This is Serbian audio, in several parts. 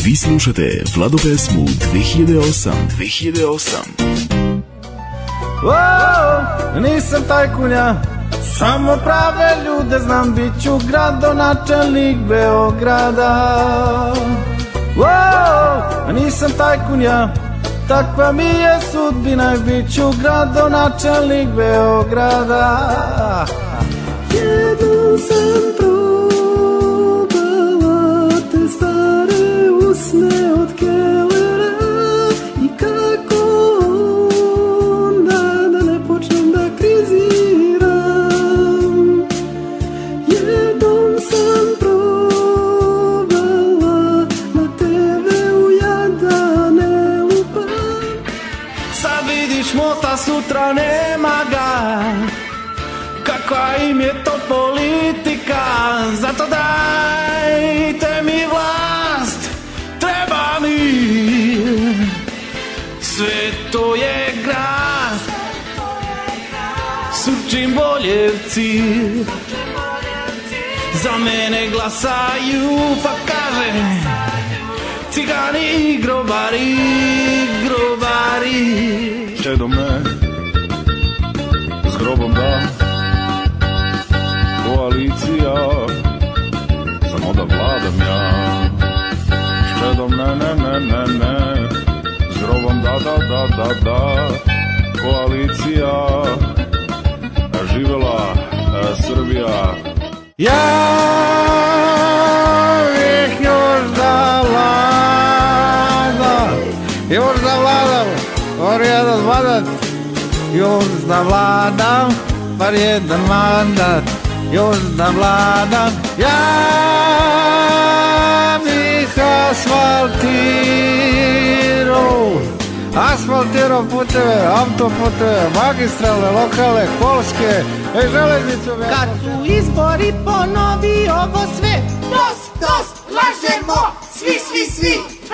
Vi slušate Vlado pesmu 2008. Nisam tajkunja, samo prave ljude znam, bit ću gradonačelnik Beograda. Nisam tajkunja, takva mi je sudbina, bit ću gradonačelnik Beograda. Jednom sam probala te stare usne od kelera i kako onda da ne počnem da kriziram. Jednom sam probala na TV-u ja da ne lupam. Sad vidiš mota, sutra nema ga, kakva im je to politika. Zato dajte mi vlast, treba mi, sve to je grad, Surčin, Boljevci, za mene glasaju, pa kaže cigani i grobari. Če do me s grobom da koalicija, samo da vladam ja. Ščedom ne, s grobom da, koalicija, živela Srbija. Ja bih još da vladam, par jedan mandat, još da vladam, par jedan mandat, još da vladam. Ja bih asfaltirao puteve, autoputeve, magistralne, lokale, kolske, železnicu. Kad su izbori ponovi ovo sve, Dost, lažemo, svi,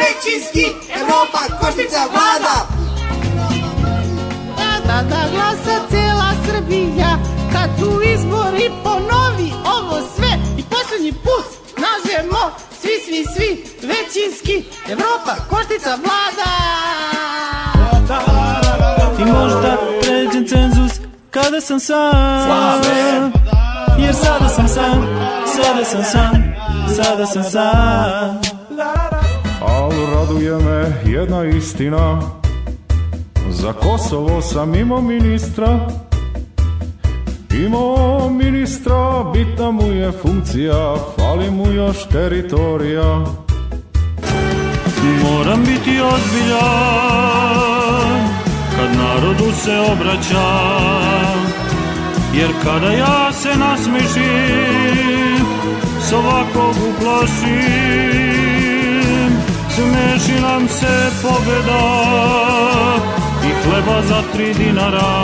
većinski, Evropa, koštica, vlada. da glasa cela Srbija. Kad su izbori ponovi ovo sve i posljednji put nažemo, svi, većinski, Evropa, koštica, vlada. I možda pređem cenzus kada sam sam, jer sada sam sam. Al raduje me jedna istina, za Kosovo sam imao ministra, bitna mu je funkcija, fali mu još teritorija. Moram biti ozbiljan kad narodu se obraćam, jer kada ja se nasmišim, s ovakvog uplašim. Smeši nam se pobjeda i hleba za 3 dinara.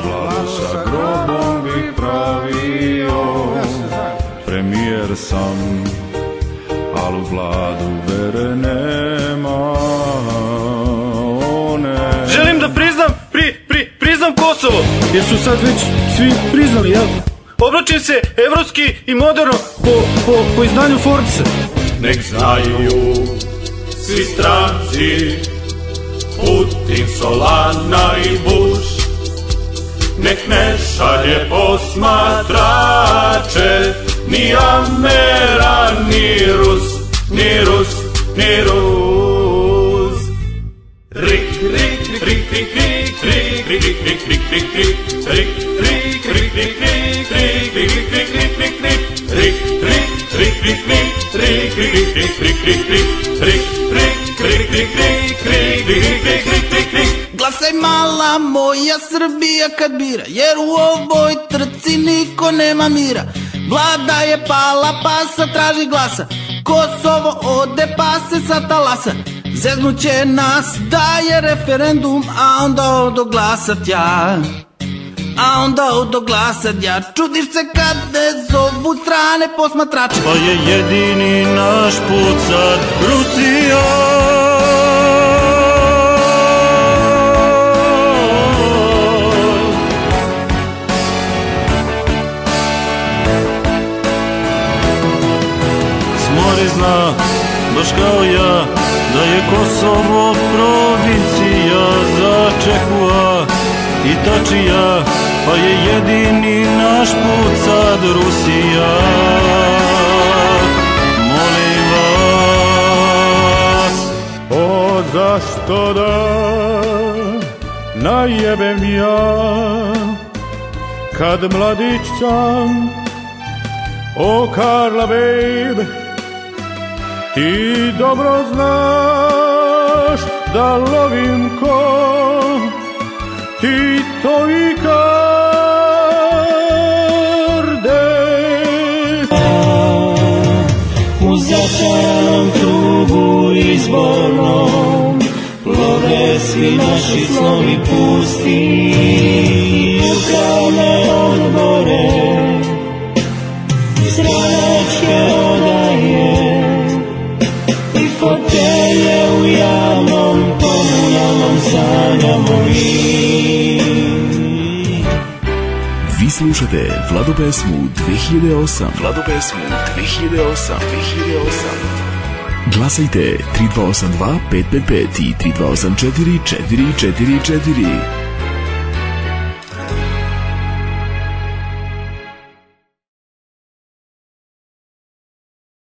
Vladu sa grobom bi pravio, premijer sam, al u vladu vere nema. Želim da priznam Kosovo, jer su sad već svi priznali, jel? Oblačim se evropski i moderno po izdanju Forbesa. Nek znaju svi stranci, Putin, Solana i Bush, nek ne šalje posmatrače, ni Amera, ni Rus. Rik, Glasaj mala moja Srbija kad bira, jer u ovoj trci niko nema mira. Vlada je pala pa sad traži glasa, Kosovo ode pa se sad talasa. Zeznuće nas da je referendum, a onda odoglasat ja. Čudiš se kad ne zovu strane posmatrače, pa je jedini naš put sad Rusija. Smori zna baš kao ja, da je Kosovo provincija za Čehua i Tačija, pa je jedini naš put sad Rusija. Molim vas, o zašto da najebem ja, kad mladić sam, o Karla babe, ti dobro znaš da lovim ko Tito i Kardec. U začaranom krugu izbornom plove svi naši snovi pusti i upravne odbore stranačke odaje i fotelje u javnom komunalnom sanjamo i. Vi slušate Vlado pesmu 2008. Vlado pesmu 2008. Glasajte 3282 555 i 3284 444.